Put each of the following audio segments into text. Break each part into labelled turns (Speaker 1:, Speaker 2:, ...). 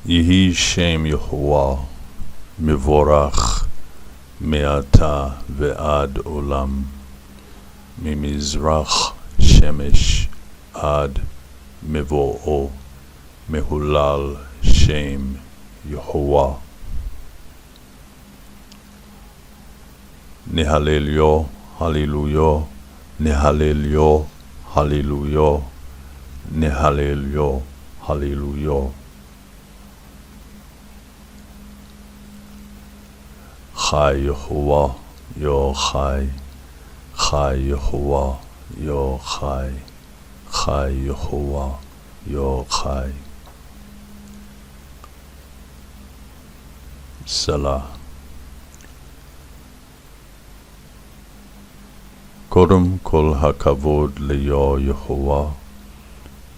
Speaker 1: Yehi Shem Yehovah Mevorach Me'ata ve'ad olam Mimizrach Shemesh ad Mevo'o Mehulal Shem Yehovah. Nehalel Hallelujah, Nehalel Hallelujah, Nehalel Hallelujah. Chai Yehovah, Yo Chai, Chai Yehovah, Yo Chai, Chai Yehovah, Yo Chai. Selah. Kodem kol hakavod leyo Yehovah,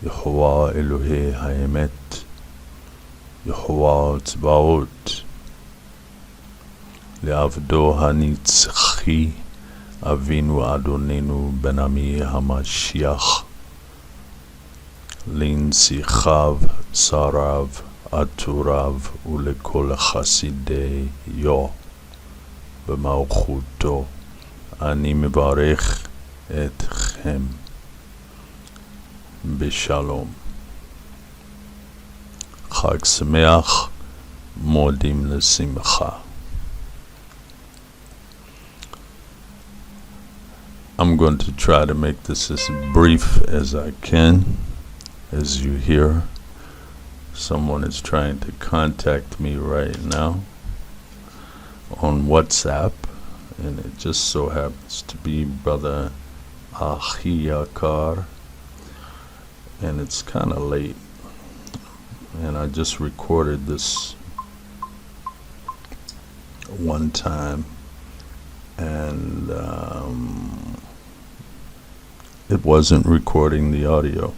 Speaker 1: Yehovah Elohei haemet, Yehovah tzbaot, le'avdo hanitzchi, Avinu Adonenu ben Ami HaMashiach, linsichav sarav aturav ulekol chasidei yo b'malchuto. Ani mevarech etchem b'shalom. Chag Sameach, modim l'simcha. I'm going to try to make this as brief as I can. As you hear, someone is trying to contact me right now on WhatsApp, and it just so happens to be Brother Achiyakar, and it's kind of late, and I just recorded this one time, and it wasn't recording the audio.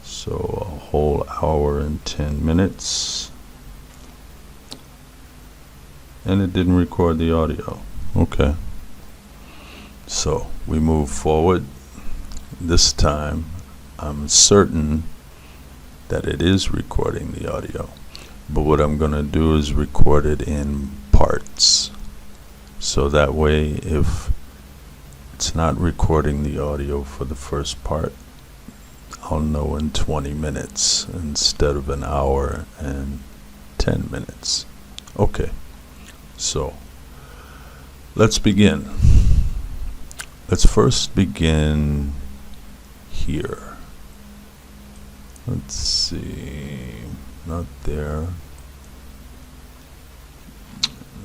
Speaker 1: So a whole hour and 10 minutes, and it didn't record the audio. Okay, so we move forward. This time I'm certain that it is recording the audio, but what I'm going to do is record it in parts, so that way if it's not recording the audio for the first part, I'll know in 20 minutes instead of an hour and 10 minutes. Okay, so let's begin. Let's first begin here. Let's see, not there,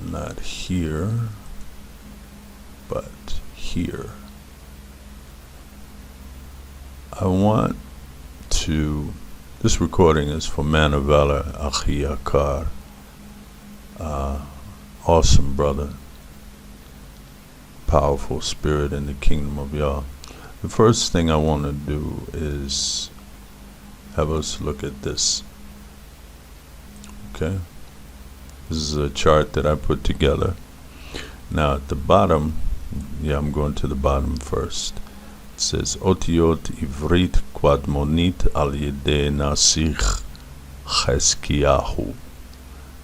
Speaker 1: not here, but here. I want to, this recording is for Man of Valor Achiyakar, awesome brother, powerful spirit in the kingdom of Yah. The first thing I want to do is have us look at this. Okay, this is a chart that I put together. Now at the bottom, I'm going to the bottom first. It says Otiot Ivrit Quadmonit Al Yedei Nasikh Cheskiyahu.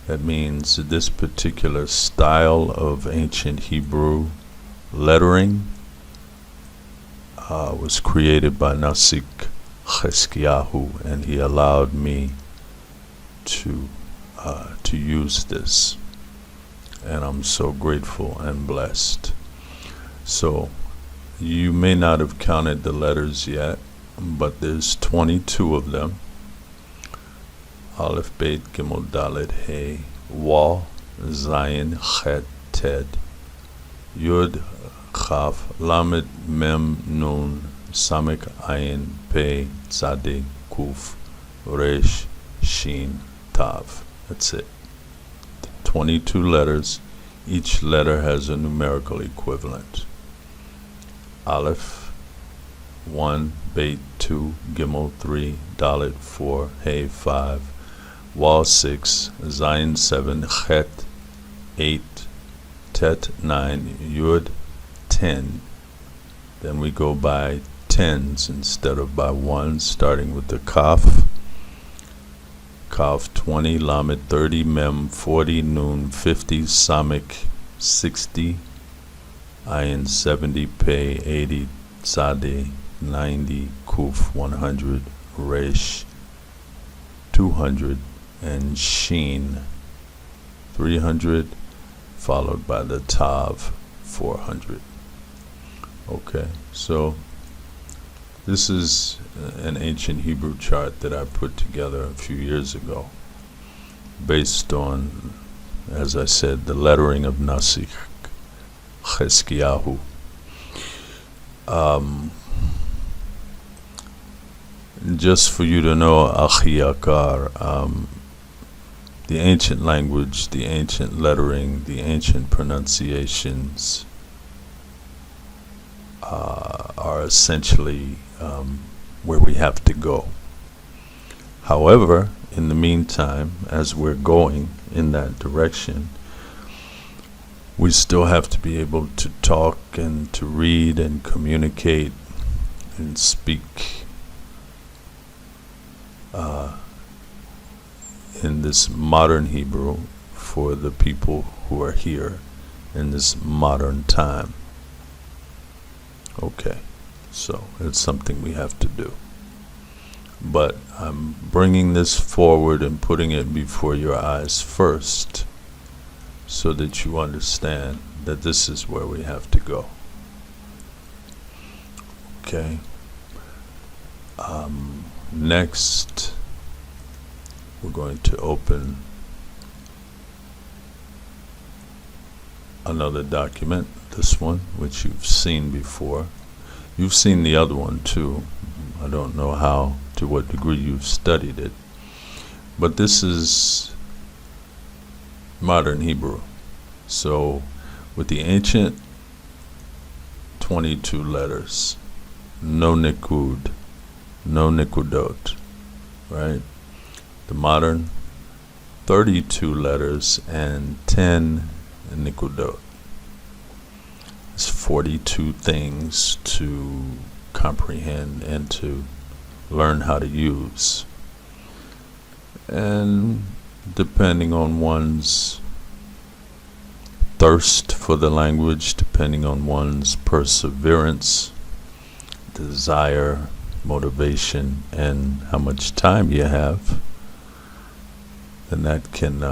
Speaker 1: That means this particular style of ancient Hebrew lettering was created by Nasikh Cheskiyahu, and he allowed me to use this, and I'm so grateful and blessed. So you may not have counted the letters yet, but there's 22 of them. Alef Bayt Gimel Dalet Hey Wa Zayin Chet Ted Yud Chaf Lamed Mem Nun Samek Ayin Pei Tzaddik Kuf Resh Shin Tav. That's it. 22 letters. Each letter has a numerical equivalent. Aleph 1, Bayt 2, Gimel 3, Dalet 4, Hey 5, Wal 6, Zayin 7, Chet 8, Tet 9, Yud 10. Then we go by tens instead of by ones, starting with the Kaf, Kaf 20, Lamed 30, Mem 40, Nun 50, Samik 60, Ayin 70, Pei 80, Tzadeh 90, Kuf 100, Resh 200, and Sheen 300, followed by the Tav 400. Okay, so this is an ancient Hebrew chart that I put together a few years ago based on, as I said, the lettering of Nasikh Chizkiyahu. Just for you to know, Akhi Yakar, the ancient language, the ancient lettering, the ancient pronunciations are essentially where we have to go. However, in the meantime, as we're going in that direction, we still have to be able to talk and to read and communicate and speak in this modern Hebrew for the people who are here in this modern time. Okay, so it's something we have to do. But I'm bringing this forward and putting it before your eyes first so that you understand that this is where we have to go. Okay. Next, we're going to open another document, this one, which you've seen before. You've seen the other one too. I don't know to what degree you've studied it, but this is modern Hebrew. So with the ancient 22 letters, no nikud, no nikudot, right? The modern 32 letters and 10 nikudot. It's 42 things to comprehend and to learn how to use. And depending on one's thirst for the language, depending on one's perseverance, desire, motivation, and how much time you have, then that can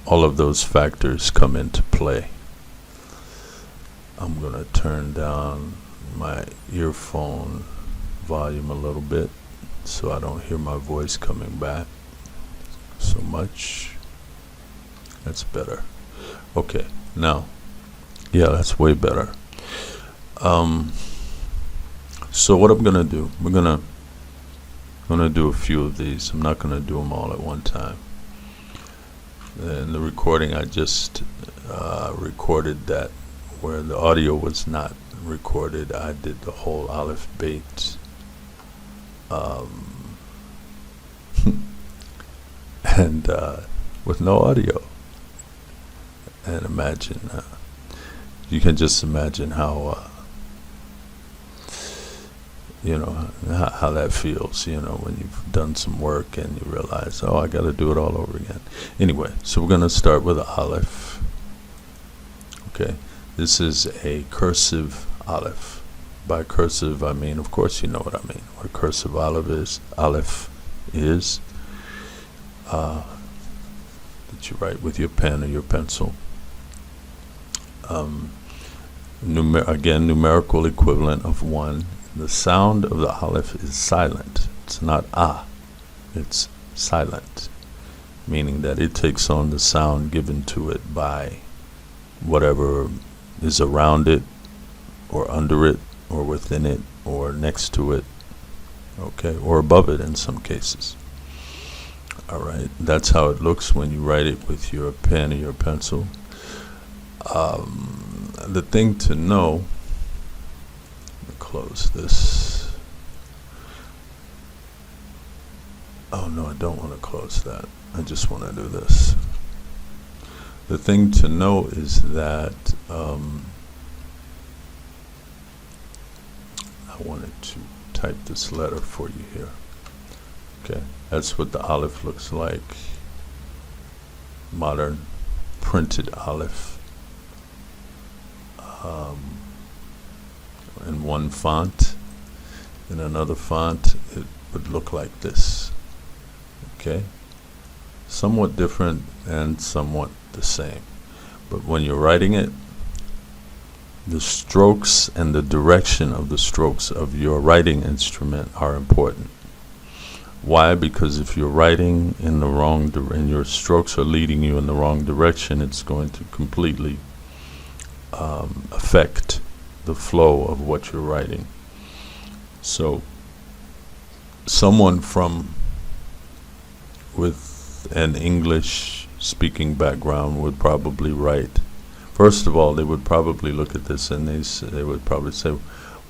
Speaker 1: all of those factors come into play. I'm gonna turn down my earphone volume a little bit so I don't hear my voice coming back so much. That's better. Okay, now, yeah, that's way better. So what I'm gonna do, we're gonna do a few of these. I'm not gonna do them all at one time. In the recording, I just recorded that where the audio was not recorded. I did the whole Alef Bayt, and with no audio. And imagine, you can just imagine how how that feels, when you've done some work and you realize, oh, I got to do it all over again. Anyway, so we're going to start with Aleph. Okay, this is a cursive Aleph. By cursive, I mean, of course you know what I mean. What a cursive Aleph is that you write with your pen or your pencil. Again, numerical equivalent of 1. The sound of the Aleph is silent. It's not it's silent, meaning that it takes on the sound given to it by whatever is around it, or under it, or within it, or next to it, okay, or above it in some cases. Alright, that's how it looks when you write it with your pen or your pencil. The thing to know, close this. Oh no, I don't want to close that. I just want to do this. The thing to know is that I wanted to type this letter for you here. Okay, that's what the Alef looks like. Modern printed Alef. In one font. In another font, it would look like this. Okay? Somewhat different and somewhat the same. But when you're writing it, the strokes and the direction of the strokes of your writing instrument are important. Why? Because if you're writing in the wrong and your strokes are leading you in the wrong direction, it's going to completely affect the flow of what you're writing. So someone with an English speaking background would probably write, first of all, they would probably look at this and they would probably say,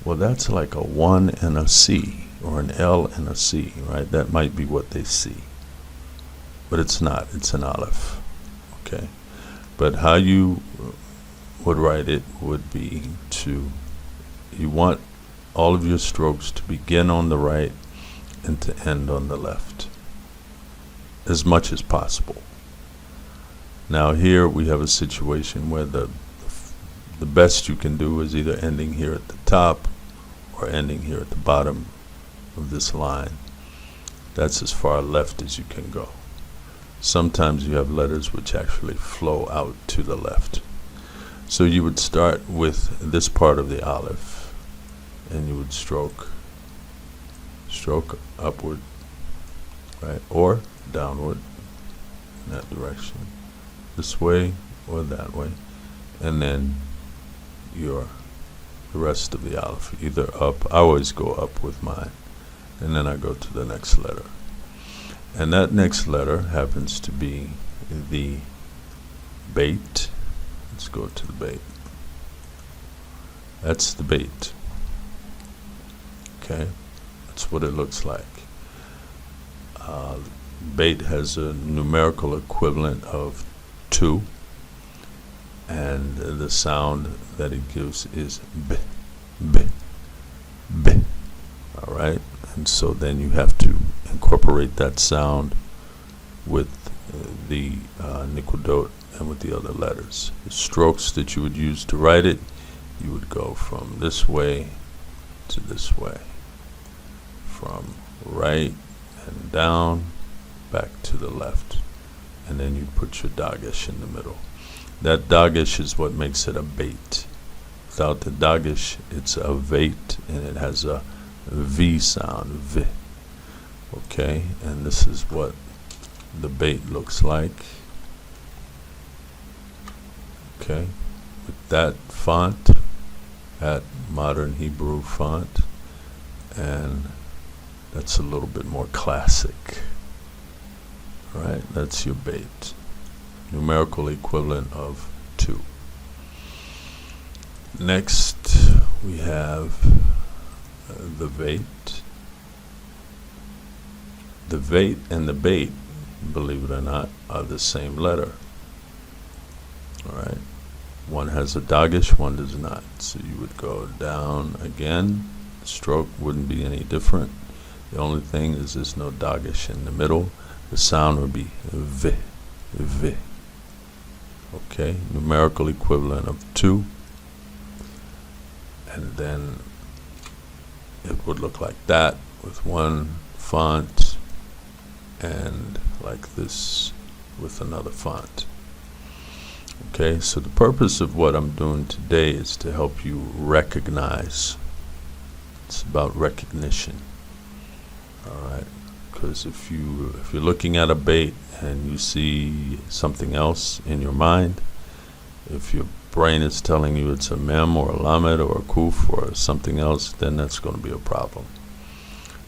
Speaker 1: well, that's like a 1 and a C, or an L and a C, right? That might be what they see. But it's not. It's an Alef. Okay? But how you would write it would be you want all of your strokes to begin on the right and to end on the left, as much as possible. Now here we have a situation where the best you can do is either ending here at the top or ending here at the bottom of this line. That's as far left as you can go. Sometimes you have letters which actually flow out to the left. So you would start with this part of the Alef, and you would stroke upward, right, or downward in that direction, this way or that way, and then the rest of the Alef, either up. I always go up with mine, and then I go to the next letter, and that next letter happens to be the Bayt. Let's go to the Bayt. That's the Bayt. Okay, that's what it looks like. Bayt has a numerical equivalent of 2, and the sound that it gives is b, b, b. All right, and so then you have to incorporate that sound with the Nikudot and with the other letters. The strokes that you would use to write it, you would go from this way to this way, from right and down back to the left, and then you put your dagesh in the middle. That dagesh is what makes it a Bayt. Without the dagesh, it's a Bayt, and it has a V sound, V. Okay, and this is what the Bayt looks like. Okay, with that font, that modern Hebrew font, and that's a little bit more classic. Right, that's your Bayt, numerical equivalent of 2. Next, we have the Bayt. The Bayt and the Bayt, believe it or not, are the same letter. All right, one has a dagesh, one does not. So you would go down again. The stroke wouldn't be any different. The only thing is there's no dagesh in the middle. The sound would be V, V. Okay, numerical equivalent of 2. And then it would look like that with one font, and like this with another font. Okay, so the purpose of what I'm doing today is to help you recognize. It's about recognition. All right, because if you're looking at a Bayt and you see something else in your mind, if your brain is telling you it's a mem or a lamed or a kuf or something else, then that's going to be a problem.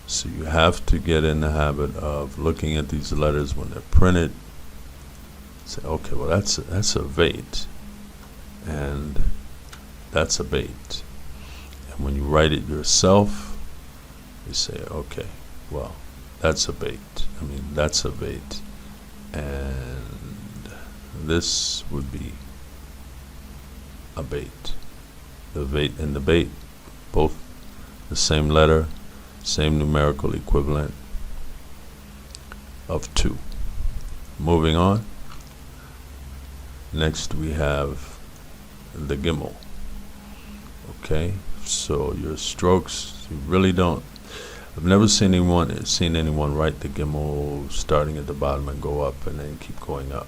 Speaker 1: So you have to get in the habit of looking at these letters when they're printed. Say, okay, well that's a Bayt, and that's a Bayt. And when you write it yourself, you say, okay, well, that's a Bayt. That's a Bayt, and this would be a Bayt. The Bayt and the Bayt, both the same letter, same numerical equivalent, of 2. Moving on. Next we have the Gimel. Okay, so your strokes, you really don't. I've never seen anyone write the Gimel starting at the bottom and go up and then keep going up.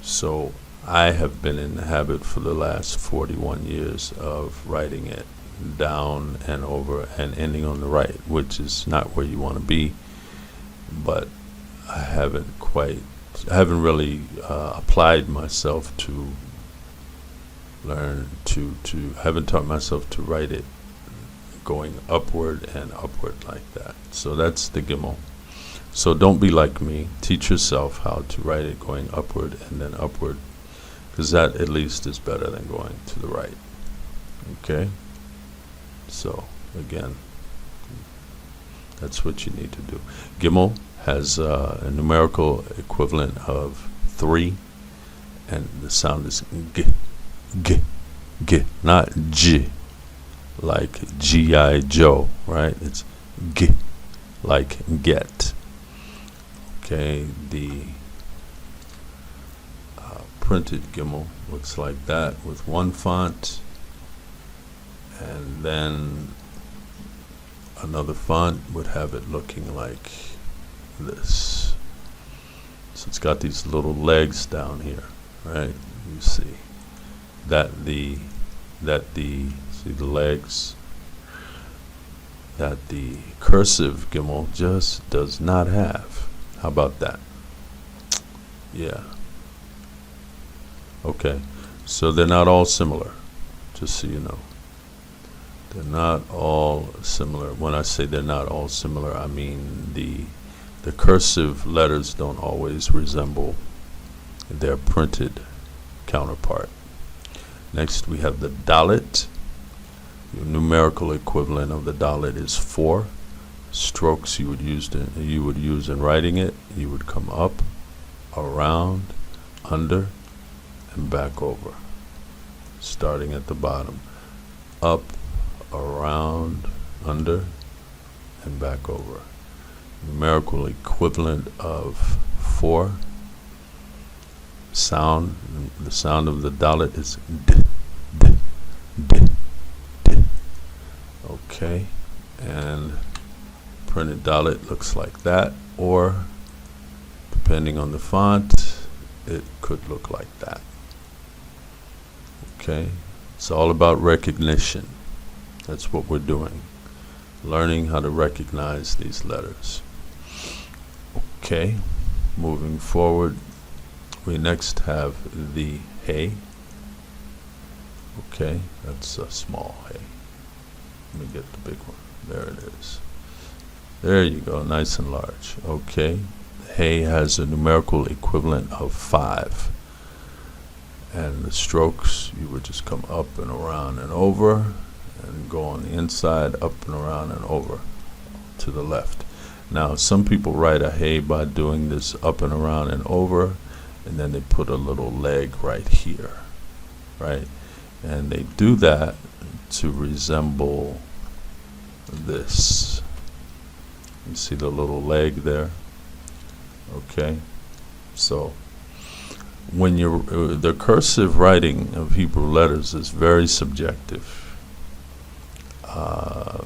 Speaker 1: So I have been in the habit for the last 41 years of writing it down and over and ending on the right, which is not where you want to be, but I haven't really applied myself to learn to I haven't taught myself to write it going upward and upward like that. So that's the Gimel. So don't be like me. Teach yourself how to write it going upward and then upward, because that at least is better than going to the right. Okay? So again, that's what you need to do. Gimel has a numerical equivalent of 3, and the sound is g, g, g, not j, like G.I. Joe, right? It's g, like get. Okay, the printed Gimel looks like that with one font, and then another font would have it looking like this. So it's got these little legs down here, right? You see that the see the legs, that the cursive Gimel just does not have. How about that? Yeah. Okay, so they're not all similar, just so you know. They're not all similar. When I say they're not all similar, I mean the cursive letters don't always resemble their printed counterpart. Next we have the Dalet. The numerical equivalent of the Dalet is 4. Strokes you would use in writing it. You would come up, around, under, and back over, starting at the bottom. Up, around, under, and back over. Numerical equivalent of 4. Sound, the sound of the Dalet is d, d, d, d. Okay, and printed Dalet looks like that, or depending on the font, it could look like that. Okay, it's all about recognition. That's what we're doing, learning how to recognize these letters. Okay, moving forward, we next have the Hey. Okay, that's a small Hey. Let me get the big one. There it is. There you go, nice and large. Okay, Hey has a numerical equivalent of 5. And the strokes, you would just come up and around and over, and go on the inside, up and around and over to the left. Now, some people write a Hey by doing this up and around and over, and then they put a little leg right here, right? And they do that to resemble this. You see the little leg there? Okay, so when you're the cursive writing of Hebrew letters is very subjective.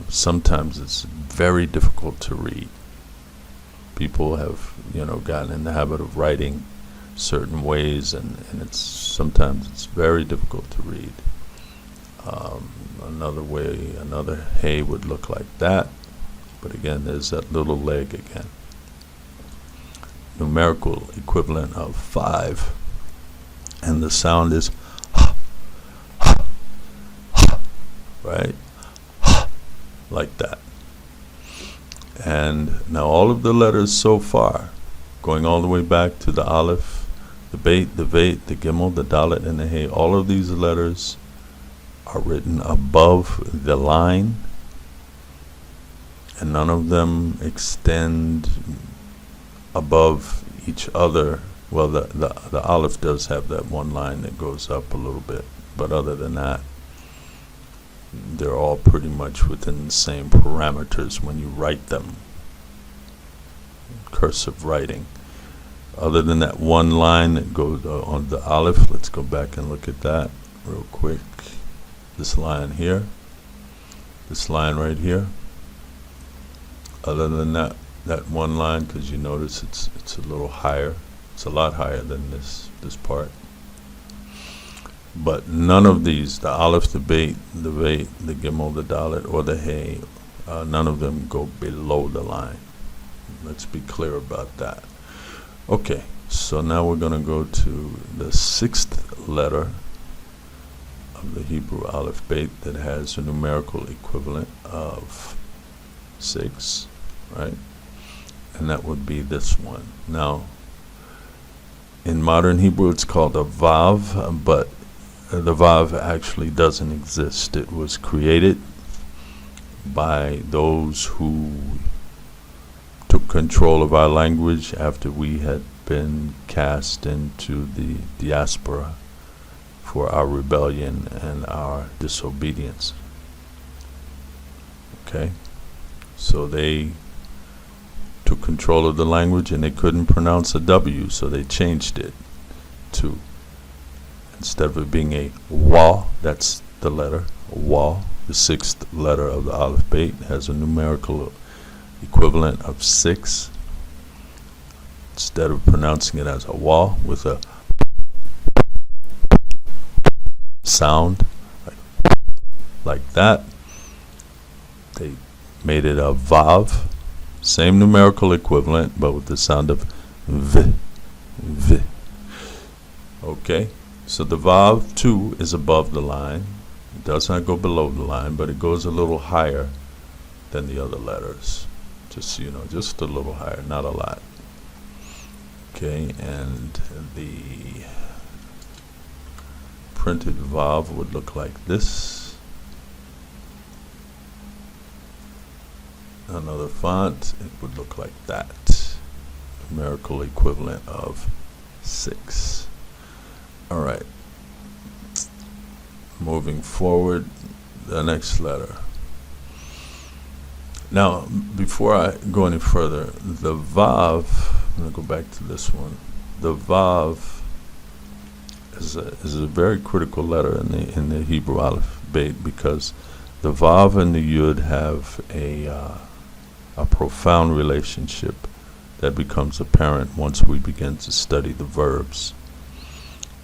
Speaker 1: Sometimes it's very difficult to read. People have, gotten in the habit of writing certain ways, and sometimes it's very difficult to read. Another Hey would look like that, but again, there's that little leg again. Numerical equivalent of 5, and the sound is right, like that. And now all of the letters so far, going all the way back to the Alef, the Bayt, the Veit, the Gimel, the Dalet, and the Hey, all of these letters are written above the line, and none of them extend above each other. Well, the Alef does have that one line that goes up a little bit, but other than that, they're all pretty much within the same parameters when you write them. cursive writing. Other than that one line that goes on the Aleph, let's go back and look at that real quick. This line here, this line right here. Other than that one line, because you notice it's a little higher. It's a lot higher than this part. But none of these, the Aleph, the Bayt, the Bayt, the Gimel, the Dalet, or the Hay, none of them go below the line. Let's be clear about that. Okay, so now we're going to go to the 6th letter of the Hebrew Alef Bayt that has a numerical equivalent of 6, right? And that would be this one. Now, in modern Hebrew, it's called a Vav, but the Vav actually doesn't exist. It was created by those who took control of our language after we had been cast into the diaspora for our rebellion and our disobedience. Okay? So they took control of the language and they couldn't pronounce a W, so they changed it to, instead of it being a wa, that's the letter, wa, the 6th letter of the Alef Bayt has a numerical equivalent of 6. Instead of pronouncing it as a wa with a sound like that, they made it a vav, same numerical equivalent, but with the sound of v, v. Okay, so the vav too is above the line. It does not go below the line, but it goes a little higher than the other letters. Just so you know, just a little higher, not a lot. Okay, and the printed vav would look like this. Another font, it would look like that. Numerical equivalent of 6. All right. Moving forward, the next letter. Now, before I go any further, the Vav, I'm going to go back to this one. The Vav is a very critical letter in the Hebrew Alef Bayt, because the Vav and the Yud have a profound relationship that becomes apparent once we begin to study the verbs.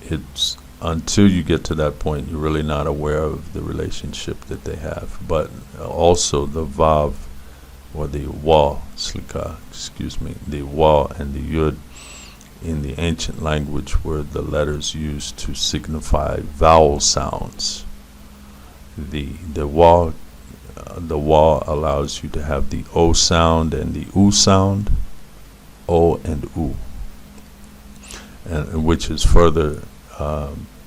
Speaker 1: It's until you get to that point, you're really not aware of the relationship that they have. But also the Vav, or the Wa, Slika, the Wa and the Yud in the ancient language were the letters used to signify vowel sounds. The Wa allows you to have the O sound and the U sound, O and U, and which is further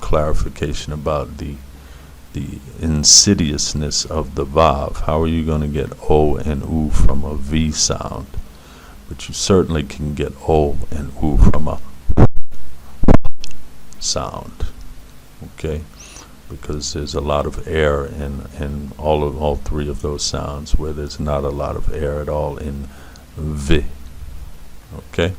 Speaker 1: clarification about the insidiousness of the Vav. How are you going to get O and U from a V sound? But you certainly can get O and U from a sound. Okay? Because there's a lot of air in all three of those sounds, where there's not a lot of air at all in V. Okay?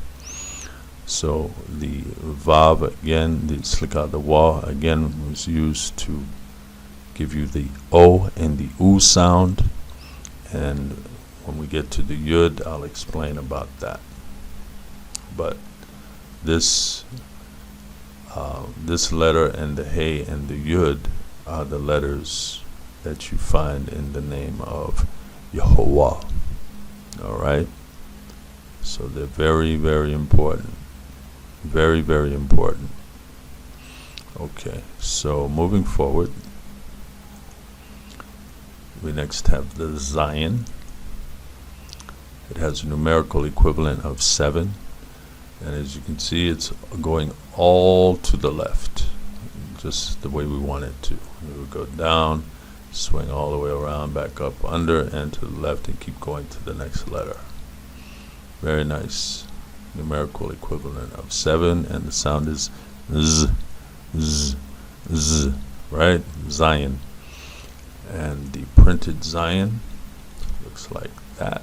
Speaker 1: So the Vav again, the Slika, the Wa again, was used to give you the O and the U sound, and when we get to the Yud, I'll explain about that. But this letter and the Hey and the Yud are the letters that you find in the name of Yehovah. All right? So they're very, very important. Very, very important. Okay, so moving forward, we next have the Zion. It has a numerical equivalent of 7, and as you can see, it's going all to the left, just the way we want it to. It will go down, swing all the way around, back up, under, and to the left, and keep going to the next letter. Very nice. Numerical equivalent of 7, and the sound is Z, Z, Z, right? Zion. And the printed Zion looks like that.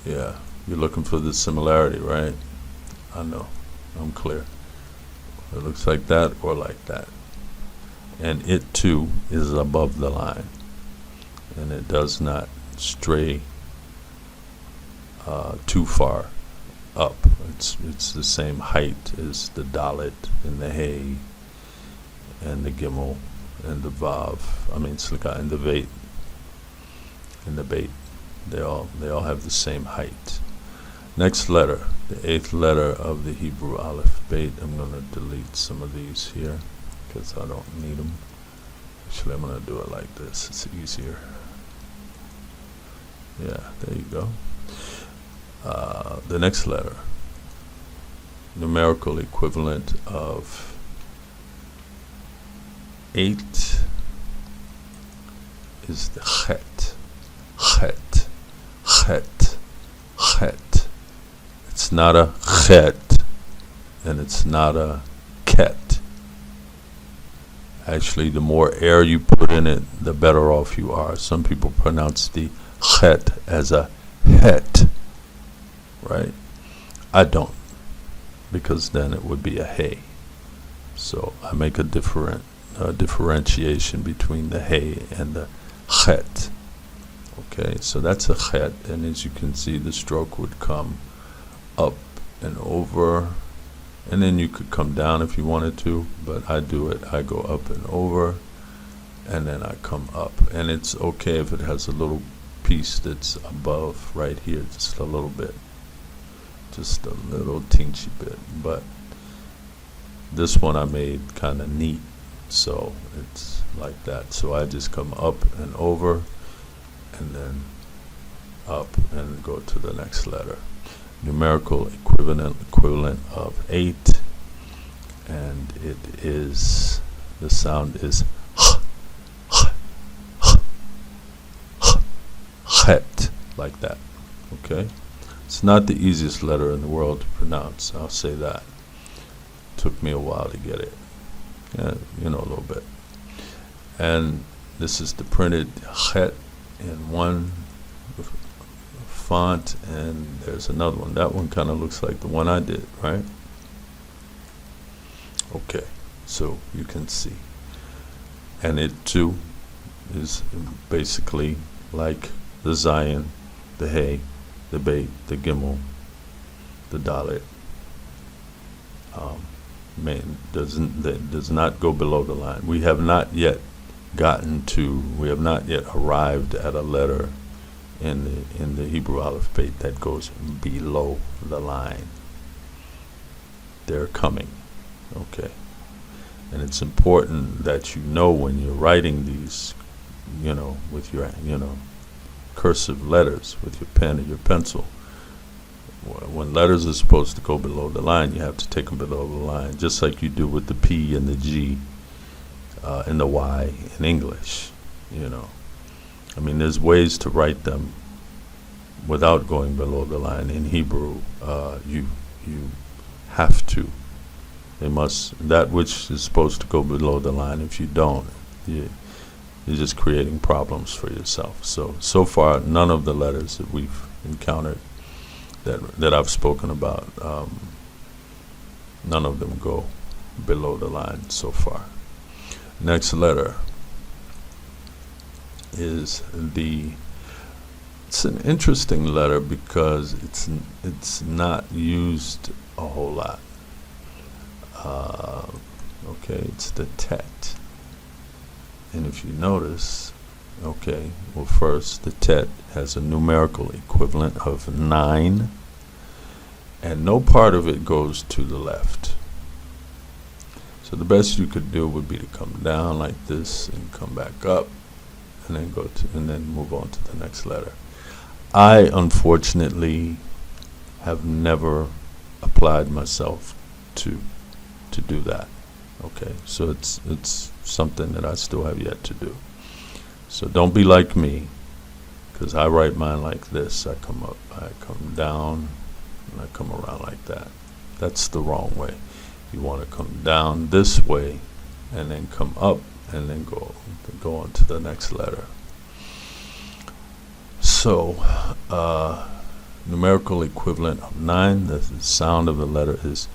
Speaker 1: Yeah, you're looking for the similarity, right? I know, I'm clear. It looks like that or like that. And it too is above the line, and it does not stray too far up. It's the same height as the dalet and the hay and the gimel and the vav. I mean, slika and the veit and the bait. They all have the same height. Next letter, the 8th letter of the Hebrew Alef Bayt. I'm going to delete some of these here because I don't need them. Actually, I'm going to do it like this. It's easier. Yeah, there you go. The next letter, numerical equivalent of 8, is the chet. Chet. Chet. Chet. It's not a chet, and it's not a ket. Actually, the more air you put in it, the better off you are. Some people pronounce the chet as a het, right? I don't, because then it would be a hay. So I make a differentiation between the hay and the chet. Okay, so that's a chet, and as you can see, the stroke would come up and over, and then you could come down if you wanted to, but I do it. I go up and over, and then I come up, and it's okay if it has a little piece that's above right here, just a little bit, just a little teensy bit. But this one I made kind of neat, so it's like that. So I just come up and over, and then up and go to the next letter. Numerical equivalent of 8, and it is, the sound is het, like that. Okay, it's not the easiest letter in the world to pronounce, I'll say that. Took me a while to get it, yeah, a little bit. And this is the printed het in one font, and there's another one. That one kind of looks like the one I did, right? Okay, so you can see. And it too is basically like the Zion, the Hay, the Beit, the Gimel, the Dalet. Does not go below the line. We have not yet arrived at a letter in the Hebrew Alef Bayt that goes below the line. They're coming, okay? And it's important that you know when you're writing these, with your, cursive letters with your pen or your pencil. When letters are supposed to go below the line, you have to take them below the line, just like you do with the P and the G and the Y in English, I mean, there's ways to write them without going below the line. In Hebrew, you have to. They must, that which is supposed to go below the line, if you don't, you're just creating problems for yourself. So far, none of the letters that we've encountered that I've spoken about, none of them go below the line so far. Next letter is it's an interesting letter because it's not used a whole lot. Okay, it's the tet. And if you notice, okay, well, first, the tet has a numerical equivalent of 9, and no part of it goes to the left. So the best you could do would be to come down like this and come back up, and then move on to the next letter. I unfortunately have never applied myself to do that. Okay, so it's something that I still have yet to do. So don't be like me, because I write mine like this. I come up, I come down, and I come around like that. That's the wrong way. You want to come down this way, and then come up, and then go on to the next letter. So numerical equivalent of 9. The sound of the letter is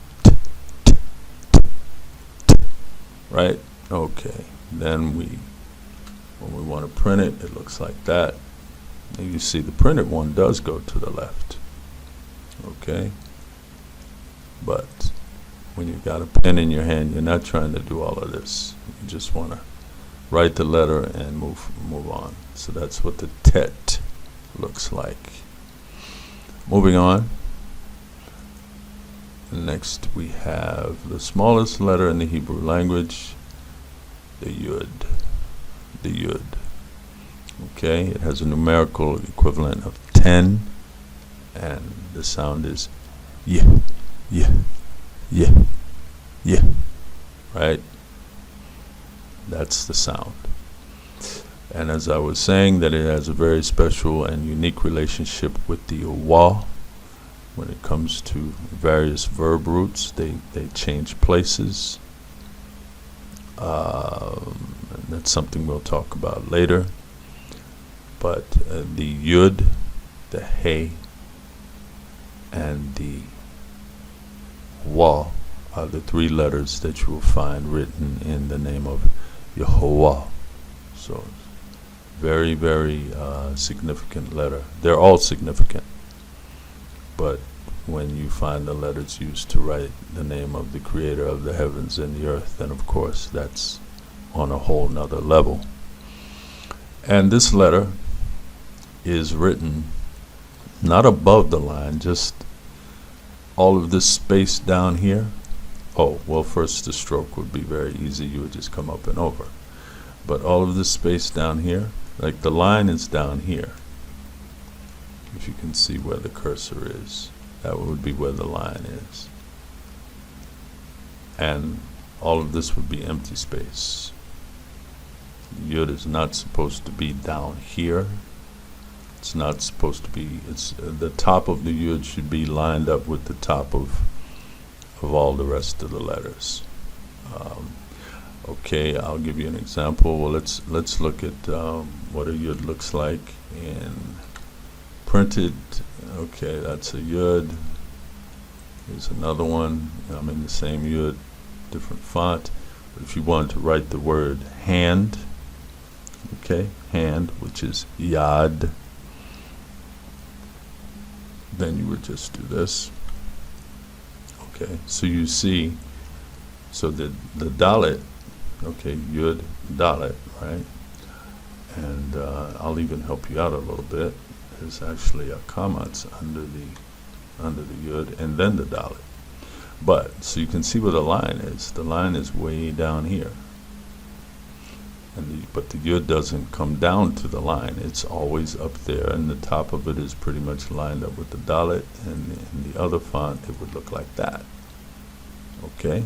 Speaker 1: right? Okay. Then when we want to print it, it looks like that. And you see the printed one does go to the left. Okay? But when you've got a pen in your hand, you're not trying to do all of this. You just want to write the letter and move on. So that's what the tet looks like. Moving on. Next we have the smallest letter in the Hebrew language, the yud. The yud. Okay, it has a numerical equivalent of 10, and the sound is yeah, yeah, yeah, yeah. Right? That's the sound. And as I was saying, that it has a very special and unique relationship with the wa. When it comes to various verb roots, they change places. And that's something we'll talk about later. But the yud, the hey, and the wa are the three letters that you will find written in the name of Yehovah. So, very, very significant letter. They're all significant. But when you find the letters used to write the name of the creator of the heavens and the earth, then of course that's on a whole nother level. And this letter is written not above the line, just all of this space down here. Oh, well, first the stroke would be very easy. You would just come up and over. But all of this space down here, like the line is down here. If you can see where the cursor is, that would be where the line is. And all of this would be empty space. Yud is not supposed to be down here. It's not supposed to be, the top of the yud should be lined up with the top of all the rest of the letters. Okay, I'll give you an example. Well, let's look at what a yud looks like in printed. Okay, that's a yud. Here's another one. I'm in the same yud, different font. But if you want to write the word hand, okay, hand, which is yad, then you would just do this. Okay, so you see, so the dalet, okay, yud, dalet, right? And I'll even help you out a little bit. There's actually a kamatz under the yud and then the dalet. But so you can see where the line is. The line is way down here. But the yud doesn't come down to the line. It's always up there, and the top of it is pretty much lined up with the dalet, and in the other font it would look like that. Okay?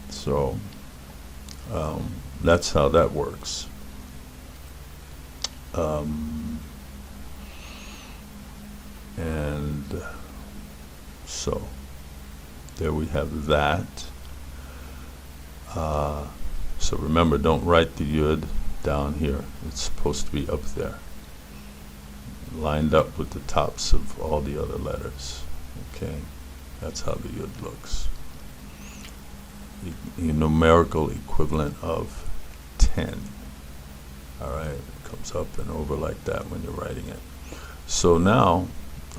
Speaker 1: So that's how that works. And so there we have that. So remember, don't write the yud down here. It's supposed to be up there, lined up with the tops of all the other letters. Okay, that's how the yud looks. The numerical equivalent of 10. All right, it comes up and over like that when you're writing it. So now,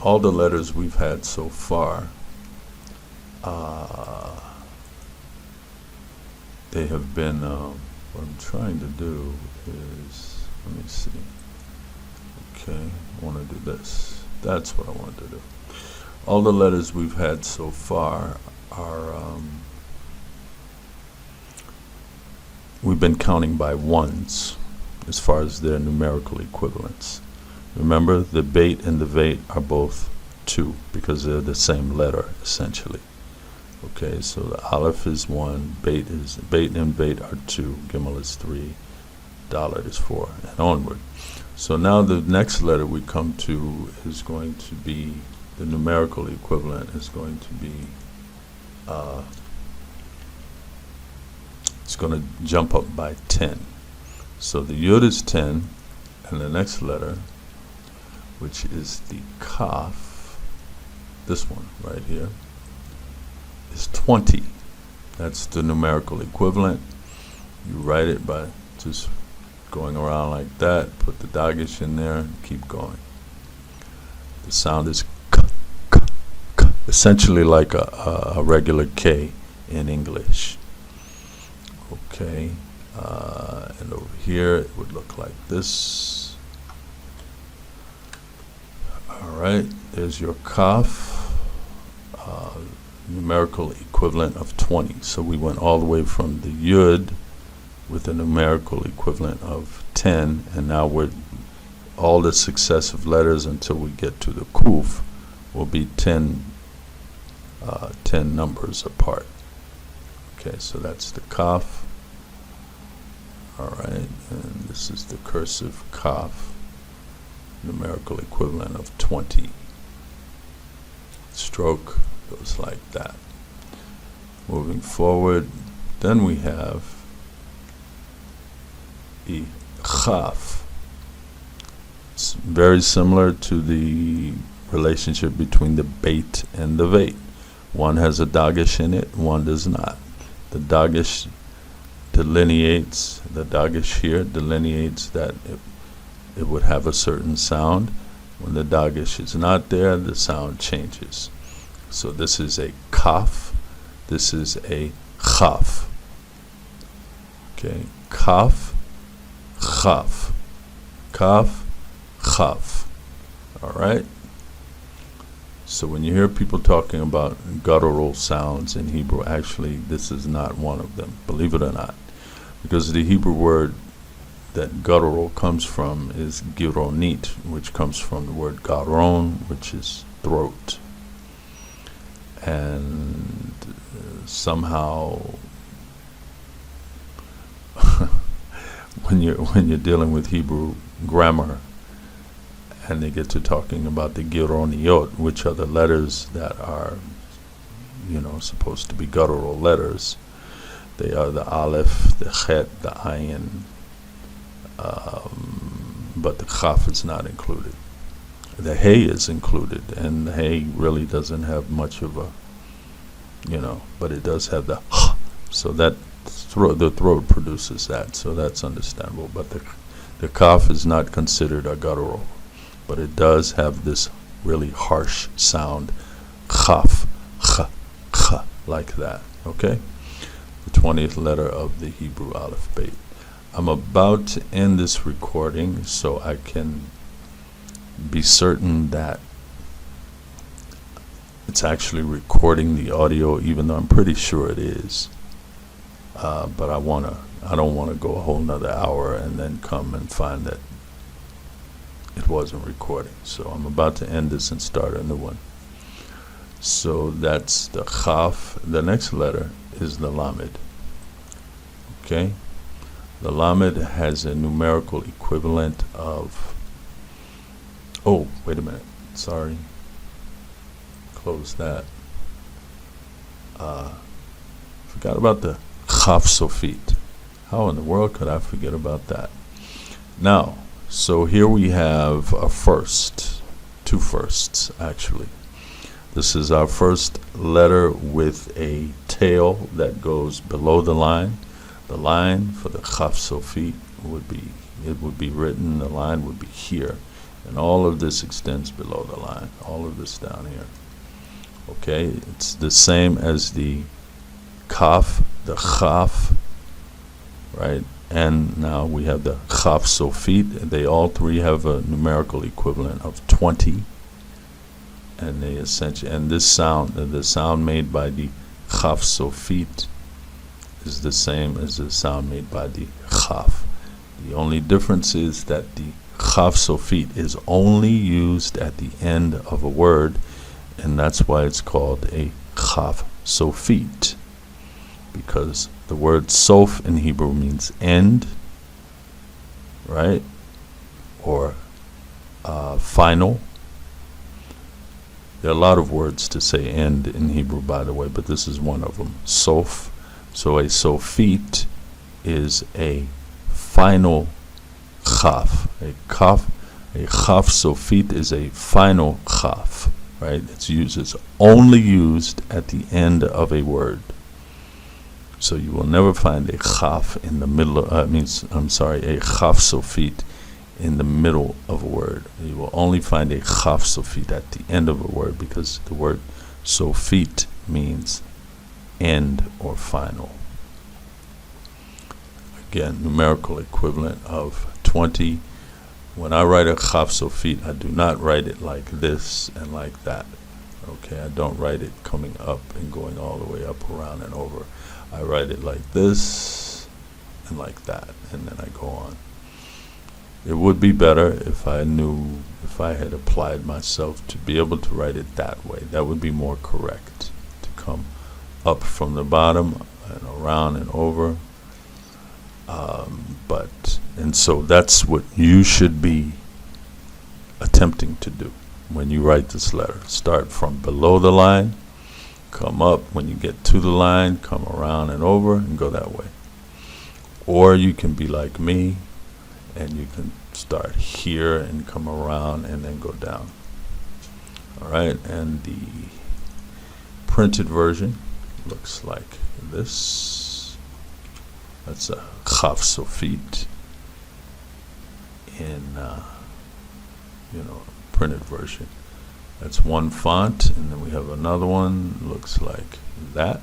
Speaker 1: all the letters we've had so far, they have been, what I'm trying to do is, let me see. Okay, I want to do this. That's what I want to do. All the letters we've had so far are, we've been counting by ones as far as their numerical equivalents. Remember, the Bayt and the Vayt are both 2 because they're the same letter, essentially. Okay, so the Aleph is 1, Bayt and Vayt are 2, Gimel is 3, Dalet is 4, and onward. So now the next letter we come to is going to be, the numerical equivalent is going to be, it's going to jump up by 10. So the Yud is 10, and the next letter, which is the Kaf, this one right here, is 20. That's the numerical equivalent. You write it by just going around like that, put the dagesh in there, and keep going. The sound is k, k, k, essentially like a regular K in English. Okay, and over here it would look like this. Alright, there's your kaf, numerical equivalent of 20. So we went all the way from the yud with a numerical equivalent of 10, and now we're all the successive letters until we get to the kuf will be 10 numbers apart. Okay, so that's the kaf. Alright, and this is the cursive kaf, numerical equivalent of 20. Stroke goes like that. Moving forward, then we have the chaf. It's very similar to the relationship between the bait and the vait. One has a dagesh in it, one does not. The dagesh delineates, the dagesh here delineates that it would have a certain sound. When the dagesh is not there, the sound changes. So this is a kaf, this is a chaf. Okay, kaf, chaf, kaf, chaf. Alright? So when you hear people talking about guttural sounds in Hebrew, actually this is not one of them, believe it or not. Because the Hebrew word that guttural comes from is gironit, which comes from the word garon, which is throat. And somehow when you're dealing with Hebrew grammar and they get to talking about the gironiot, which are the letters that are, supposed to be guttural letters, they are the aleph, the chet, the ayin, but the chaf is not included. The hay is included, and the hay really doesn't have much of a, but it does have the h, so that the throat produces that, so that's understandable. But the kaf is not considered a guttural, but it does have this really harsh sound, chaf, ch, ch, like that. Okay, the 20th letter of the Hebrew Alef Bayt. I'm about to end this recording so I can be certain that it's actually recording the audio, even though I'm pretty sure it is. But I don't want to go a whole nother hour and then come and find that it wasn't recording. So I'm about to end this and start a new one. So that's the chaf. The next letter is the lamed. Okay? The lamed has a numerical equivalent of, oh, wait a minute, sorry, close that. Forgot about the chaf sofit. How in the world could I forget about that? Now, so here we have a first, two firsts actually. This is our first letter with a tail that goes below the line. The line for the chaf sofit would be written, the line would be here. And all of this extends below the line, all of this down here. Okay, it's the same as the kaf, the chaf, right? And now we have the chaf sofit. They all three have a numerical equivalent of 20. And they essentially, and this sound, the sound made by the chaf sofit is the same as the sound made by the chaf. The only difference is that the chaf sofit is only used at the end of a word, and that's why it's called a chaf sofit, because the word sof in Hebrew means end, right, or final. There are a lot of words to say end in Hebrew, by the way, but this is one of them, sof. So a sofit is a final chaf. A chaf sofit is a final chaf. right? It's only used at the end of a word. So you will never find a chaf in the middle of, a chaf sofit in the middle of a word. You will only find a chaf sofit at the end of a word, because the word sofit means end or final. Again, numerical equivalent of 20. When I write a chaf sofit, I do not write it like this and like that. Okay, I don't write it coming up and going all the way up, around, and over. I write it like this and like that, and then I go on. It would be better if I had applied myself to be able to write it that way. That would be more correct, to come up from the bottom and around and over. And so that's what you should be attempting to do when you write this letter. Start from below the line, come up. When you get to the line, come around and over and go that way. Or you can be like me, and you can start here and come around and then go down. All right, and the printed version looks like this. That's a chaf sofit in printed version. That's one font, and then we have another one, looks like that.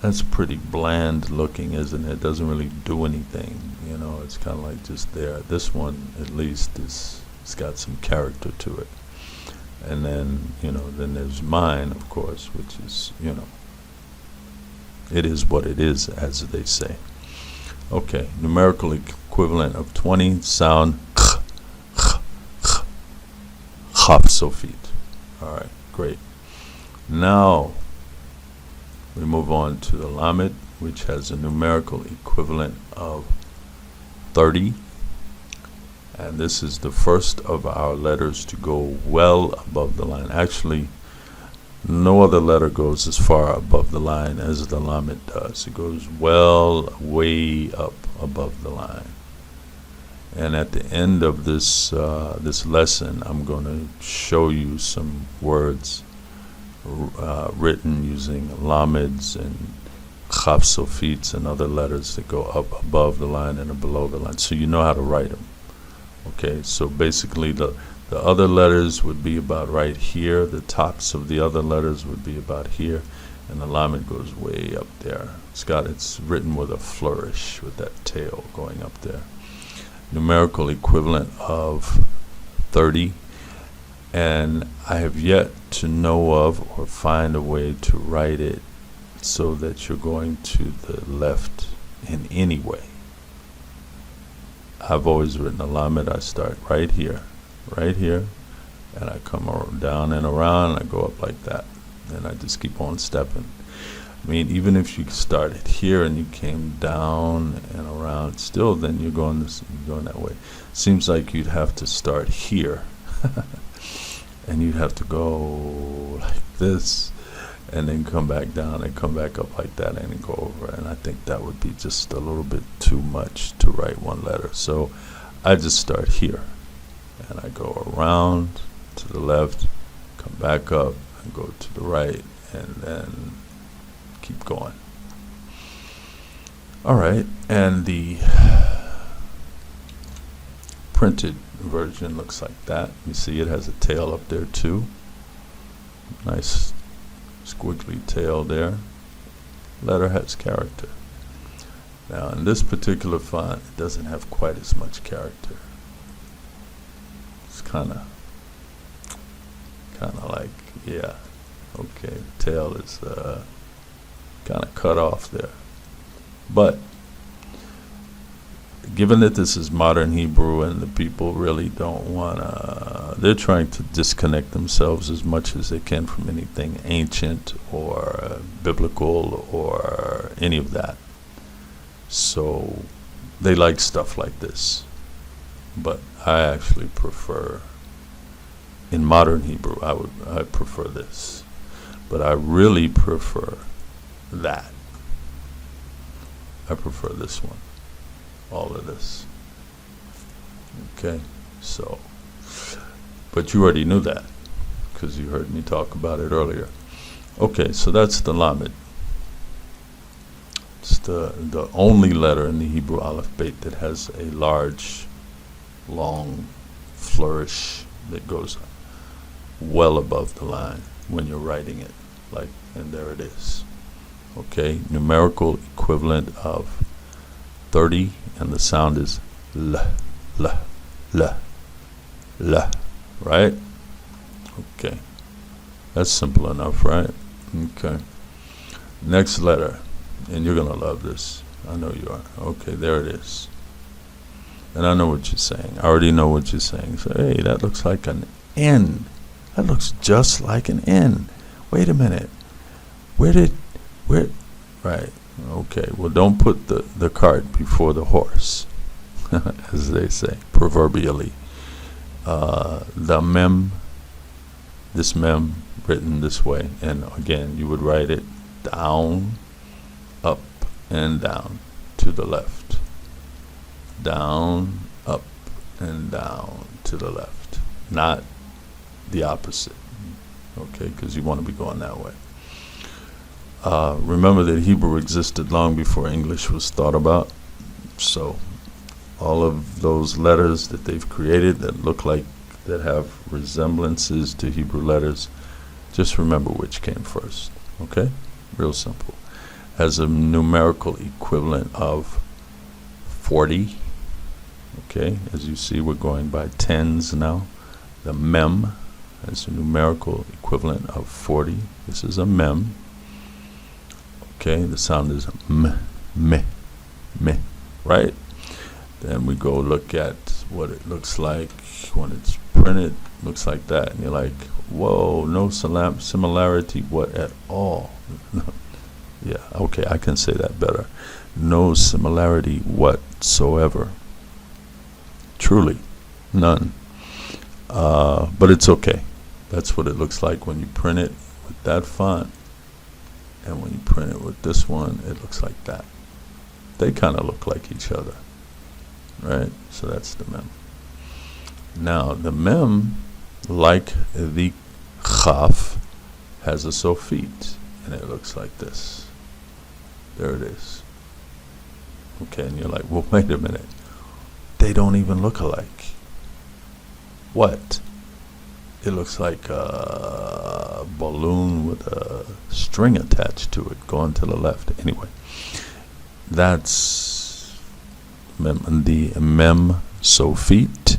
Speaker 1: That's pretty bland looking, isn't it? Doesn't really do anything, it's kind of like just there. This one at least it's got some character to it. And then then there's mine, of course, which is it is what it is, as they say. Okay, numerical equivalent of 20, sound chaf sofit. All right, great. Now we move on to the Elamahd, which has a numerical equivalent of 30. And this is the first of our letters to go well above the line. Actually, no other letter goes as far above the line as the Elamahd does. It goes well way up above the line. And at the end of this this lesson, I'm going to show you some words written using Elamahds and chaf sofits and other letters that go up above the line and below the line, so you know how to write them. Okay, so basically the other letters would be about right here. The tops of the other letters would be about here, and the Elamahd goes way up there. It's written with a flourish, with that tail going up there. Numerical equivalent of 30, and I have yet to know of or find a way to write it so that you're going to the left in any way. I've always written Elamahd. I start right here, and I come down and around, and I go up like that, and I just keep on stepping. I mean, even if you started here and you came down and around, still then you're going that way. Seems like you'd have to start here, and you'd have to go like this, and then come back down and come back up like that, and then go over. And I think that would be just a little bit too much to write one letter. So I just start here, and I go around to the left, come back up, and go to the right, and then keep going. All right, and the printed version looks like that. You see it has a tail up there too. Nice squiggly tail there. Letter has character. Now in this particular font, it doesn't have quite as much character. It's kind of like, yeah, okay, the tail is kind of cut off there. But given that this is modern Hebrew and the people really don't want to, they're trying to disconnect themselves as much as they can from anything ancient or biblical or any of that. So they like stuff like this. But I actually prefer, in modern Hebrew, I prefer this. But I really prefer that. I prefer this one. All of this. Okay, so But you already knew that because you heard me talk about it earlier. Okay, so that's the Lamed. It's the only letter in the Hebrew Alef Bayt that has a large, long flourish that goes well above the line when you're writing it. Like, and there it is. Okay, numerical equivalent of 30, and the sound is L, L, L, L, right? Okay, that's simple enough, right? Okay, next letter, and you're gonna love this. I know you are. Okay, there it is. And I know what you're saying. I already know what you're saying. So, hey, that looks like an N. That looks just like an N. Wait a minute. Where? Right. Okay. Well, don't put the cart before the horse, as they say, proverbially. The mem, this mem, written this way. And again, you would write it down, up, and down to the left. Down, up, and down to the left. Not the opposite. Okay, because you want to be going that way. Remember that Hebrew existed long before English was thought about. So all of those letters that they've created that look like, that have resemblances to Hebrew letters, just remember which came first. Okay? Real simple. Has a numerical equivalent of 40. Okay, as you see, we're going by tens now. The mem has a numerical equivalent of 40. This is a mem. Okay, the sound is m, me, me, right? Then we go look at what it looks like when it's printed. Looks like that, and you're like, whoa, no similarity what at all. Yeah, okay, I can say that better. No similarity whatsoever. Truly, none. But it's okay. That's what it looks like when you print it with that font, and when you print it with this one, it looks like that. They kind of look like each other, right? So that's the mem. Now, the mem, like the chaf, has a sofit, and it looks like this. There it is. Okay, and you're like, well, wait a minute. They don't even look alike. What? It looks like a balloon with a string attached to it going to the left. Anyway, that's the mem sofit.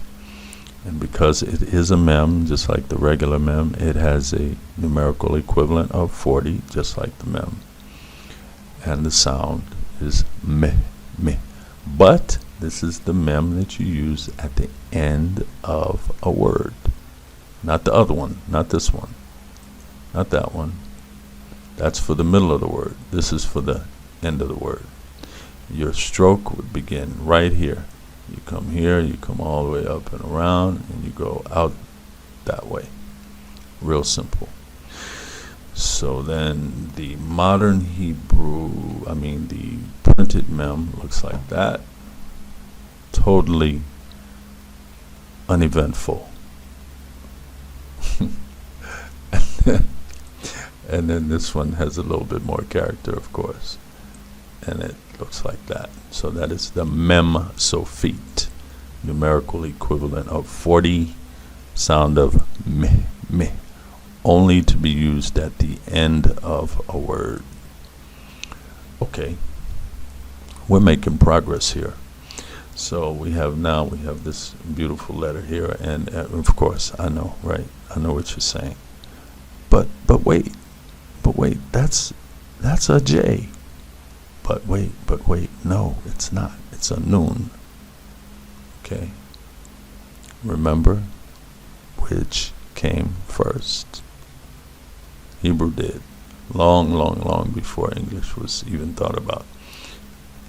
Speaker 1: And because it is a mem, just like the regular mem, it has a numerical equivalent of 40, just like the mem. And the sound is meh, meh. But this is the mem that you use at the end of a word. Not the other one, not this one, not that one. That's for the middle of the word. This is for the end of the word. Your stroke would begin right here. You come here, you come all the way up and around, and you go out that way. Real simple. So then the modern Hebrew, the printed mem looks like that. Totally uneventful. And then this one has a little bit more character, of course, and it looks like that. So that is the mem sofit, numerical equivalent of 40, sound of meh, meh, only to be used at the end of a word. Okay, we're making progress here. So we have this beautiful letter here, and of course I know, right? I know what you're saying. But wait, that's a J. But wait, no, it's not. It's a noon. Okay. Remember which came first. Hebrew did. Long before English was even thought about.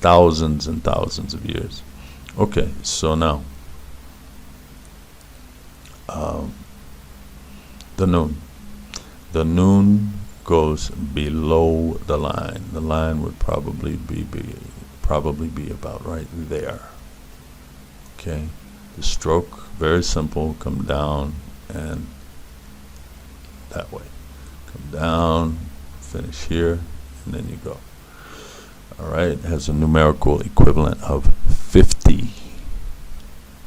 Speaker 1: Thousands and thousands of years. Okay, so now the noon. The noon goes below the line. The line would probably be about right there. Okay, the stroke, very simple, come down and that way. Come down, finish here, and then you go. All right, it has a numerical equivalent of 50.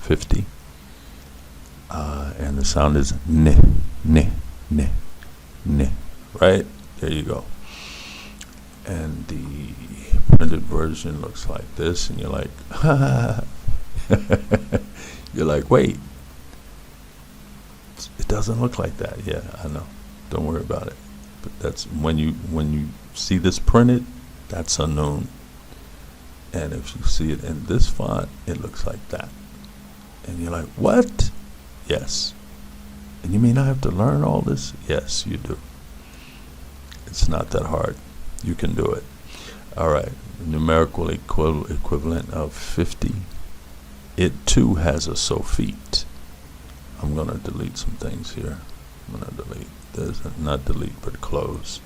Speaker 1: 50. And the sound is n, n, n, n. Right? There you go. And the printed version looks like this, and you're like, you're like, wait, it doesn't look like that. Yeah, I know. Don't worry about it. But that's when you see this printed, that's a noon. And if you see it in this font, it looks like that. And you're like, what? Yes. And you mean I have to learn all this? Yes, you do. It's not that hard. You can do it. All right. Numerical equivalent of 50. It too has a soffit. I'm going to delete some things here. I'm going to delete this. Not delete, but close.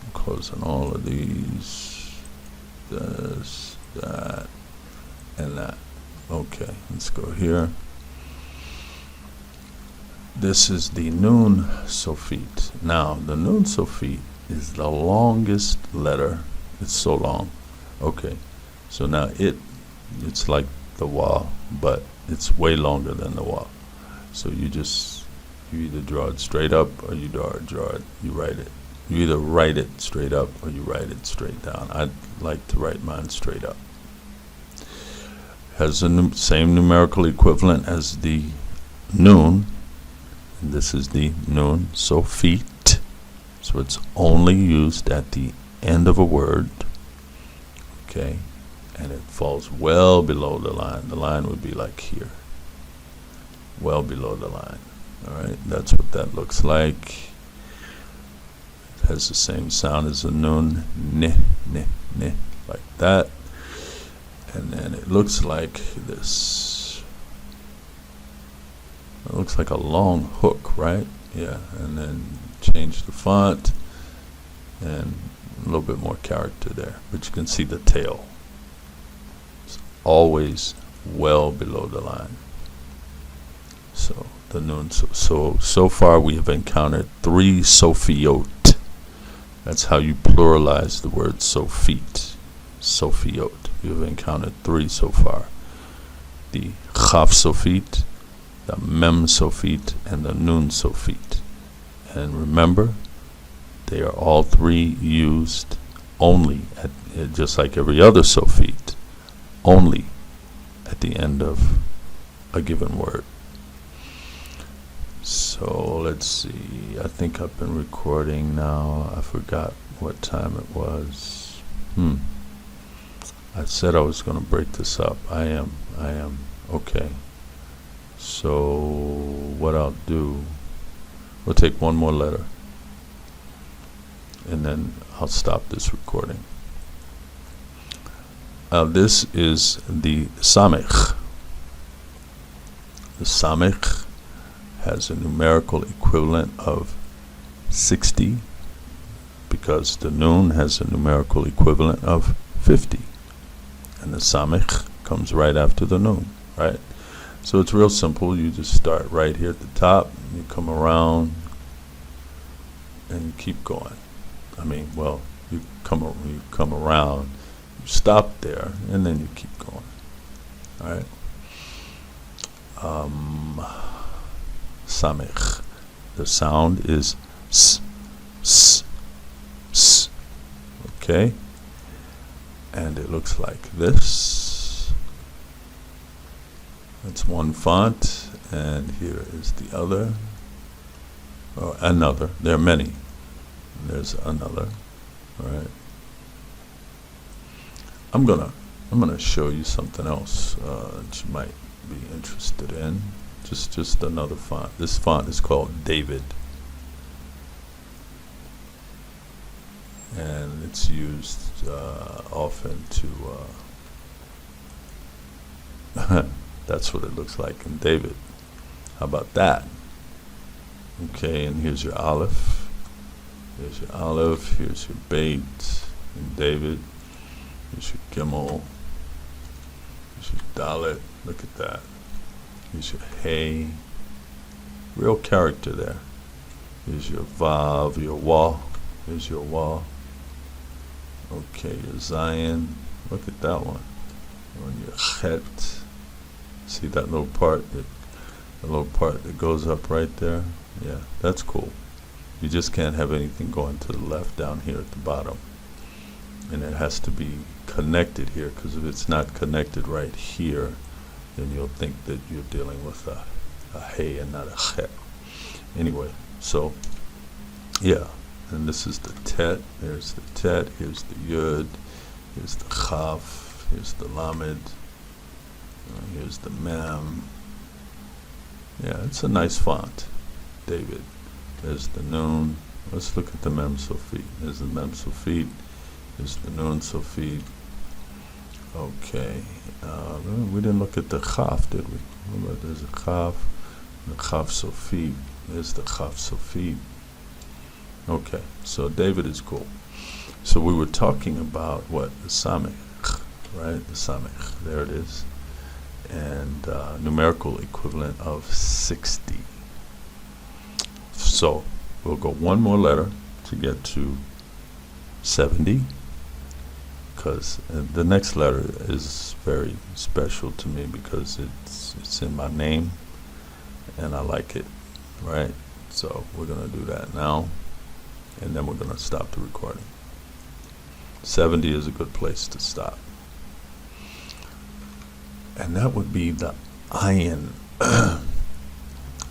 Speaker 1: I'm closing all of these. This, that, and that. Okay, let's go here. This is the noon soffit. Now, the noon soffit is the longest letter. It's so long. Okay, so now it's like the wa, but it's way longer than the wa. So you either draw it straight up or you you write it. You either write it straight up or you write it straight down. I'd like to write mine straight up. Has the same numerical equivalent as the noon. And this is the noon soffit. So it's only used at the end of a word. Okay. And it falls well below the line. The line would be like here. Well below the line. Alright, that's what that looks like. It has the same sound as the noon. Ne, ne, ne. Like that. And then it looks like this. It looks like a long hook, right? Yeah, and then change the font and a little bit more character there. But you can see the tail. It's always well below the line. So the noon. So far we have encountered 3 sophiot. That's how you pluralize the word soffit. Sophiot. You've encountered 3 so far. The chaf soffit, the mem soffit, and the nun soffit. And remember, they are all 3 used only at, just like every other soffit, only at the end of a given word. So let's see. I think I've been recording now. I forgot what time it was. I said I was going to break this up. I am. Okay. So what I'll do, we'll take one more letter and then I'll stop this recording. This is the samech. The samech has a numerical equivalent of 60 because the noon has a numerical equivalent of 50. And the samech comes right after the noon, right? So it's real simple. You just start right here at the top, you come around, and you keep going. I mean, well, you come around, you stop there, and then you keep going. All right. Samech. The sound is s, s, s. Okay. And it looks like this. That's one font, and here is the other, or another. There are many. There's another. All right. I'm gonna show you something else that you might be interested in. Just another font. This font is called David, and it's used often to that's what it looks like in David. How about that? Okay, and here's your Alef. Here's your Alef. Here's your Bayt in David. Here's your Gimel. Here's your Dalet. Look at that. Here's your Hey. real character there. Here's your Vav, your Wah. Here's your Wah. Okay, your Zion. Look at that one. On your Chet. See that little part? The little part that goes up right there? Yeah, that's cool. You just can't have anything going to the left down here at the bottom. And it has to be connected here, because if it's not connected right here, then you'll think that you're dealing with a hey and not a chet. Anyway, so yeah, and this is the tet. There's the tet. Here's the yud. Here's the chaf. Here's the lamed. Here's the mem. Yeah, it's a nice font, David. There's the nun. Let's look at the mem sofit. There's the mem sofit. There's the nun sofit. Okay, we didn't look at the chaf, did we? There's a chaf, the chaf sofit. There's the chaf sofit. Okay, so David is cool. So we were talking about what? The samech, right? The samech, there it is. And numerical equivalent of 60. So we'll go one more letter to get to 70, because the next letter is very special to me because it's in my name and I like it, right? So we're gonna do that now, and then we're gonna stop the recording. 70 is a good place to stop, and that would be the ayin.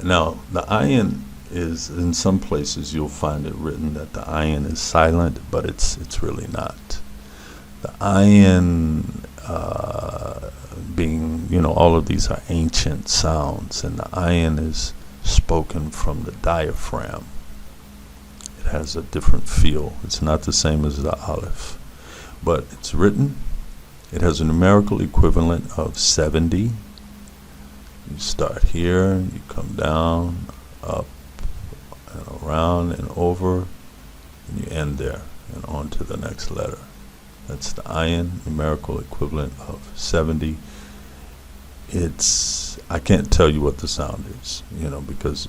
Speaker 1: Now the ayin is, in some places you'll find it written that the ayin is silent, but it's really not. The ayin being, all of these are ancient sounds, and the ayin is spoken from the diaphragm. It has a different feel. It's not the same as the aleph, but it's written. It has a numerical equivalent of 70. You start here, you come down, up, and around and over, and you end there and on to the next letter. That's the ayin, numerical equivalent of 70. I can't tell you what the sound is, because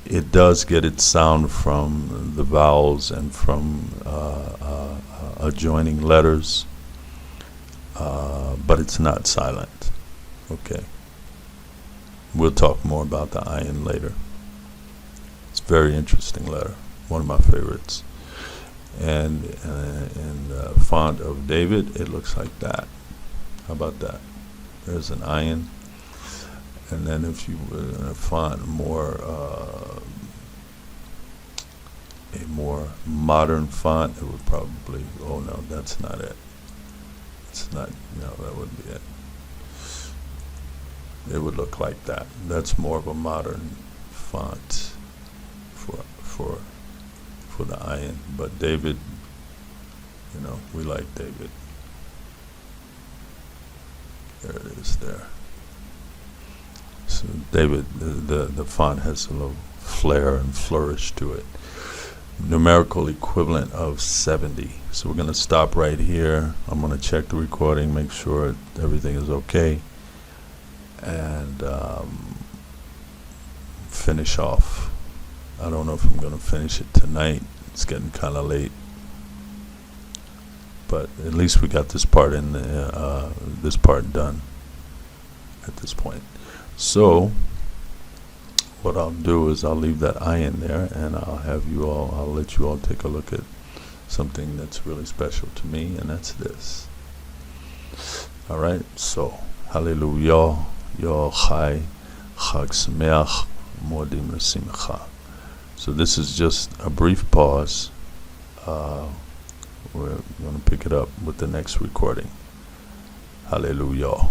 Speaker 1: it does get its sound from the vowels and from adjoining letters, but it's not silent. Okay. We'll talk more about the ayin later. It's a very interesting letter, one of my favorites. And in the font of David, it looks like that. How about that? There's an ayin. And then if you were in a font a more modern font, it would probably, oh no, that's not it. It's not, no, that wouldn't be it. It would look like that. That's more of a modern font for the ayin. But David, we like David. There it is there. So David, the font has a little flair and flourish to it. Numerical equivalent of 70. So we're going to stop right here. I'm going to check the recording, make sure everything is okay, and finish off. I don't know if I'm going to finish it tonight. It's getting kind of late, but at least we got this part this part done at this point. So what I'll do is I'll leave that ayin there, and I'll let you all take a look at something that's really special to me, and that's this. All right. So hallelujah, yo chai, chag sameach, modim l'simcha. So this is just a brief pause. We're going to pick it up with the next recording. Hallelujah.